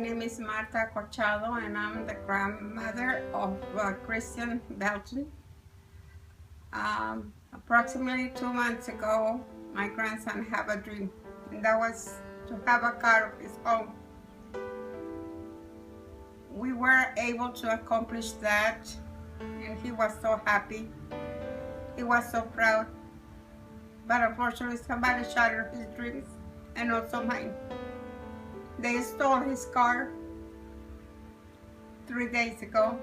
name is Marta Corchado, and I'm the grandmother of Christian Belton. Approximately 2 months ago, my grandson had a dream, and that was to have a car of his own. We were able to accomplish that, and he was so happy. He was so proud. But unfortunately, somebody shattered his dreams, and also mine. They stole his car 3 days ago,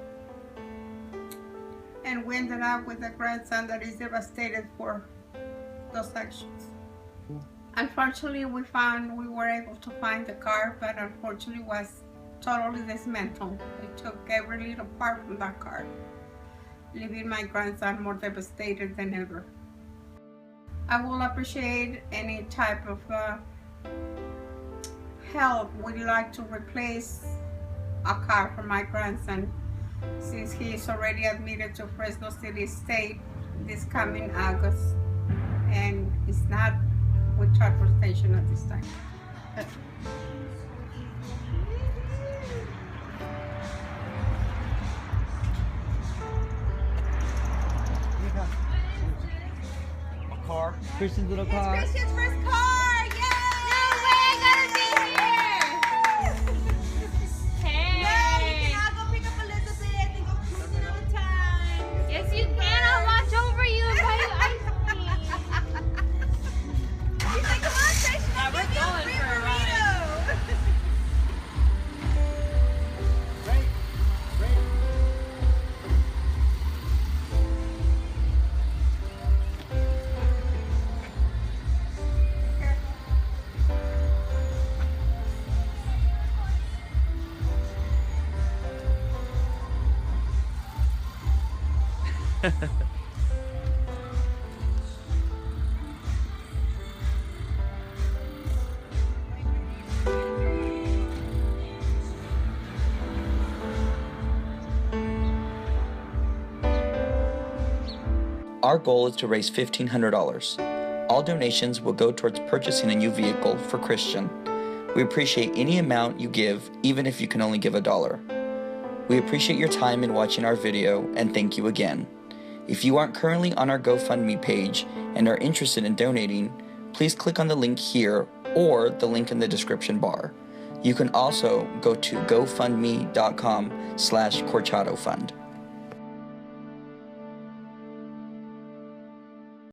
and we ended up with a grandson that is devastated for those actions. Unfortunately, we were able to find the car, but unfortunately was totally dismantled. They took every little part from that car, leaving my grandson more devastated than ever. I will appreciate any type of help. Would you like to replace a car for my grandson, since he is already admitted to Fresno State this coming August, and it's not with transportation at this time. Car. Christian's little car. It's Christian's first car! Yay! No way, I gotta be here! Hey! No, you can all go pick up Elizabeth and go cruising all the time. Yes, you can. I'll watch over you and buy you ice cream. He's like, come on, Christian, Yeah, we're give me a going free for a ride. burrito. Right. Our goal is to raise $1,500. All donations will go towards purchasing a new vehicle for Christian. We appreciate any amount you give, even if you can only give $1. We appreciate your time in watching our video, and thank you again. If you aren't currently on our GoFundMe page and are interested in donating, please click on the link here or the link in the description bar. You can also go to gofundme.com/Corchado Fund.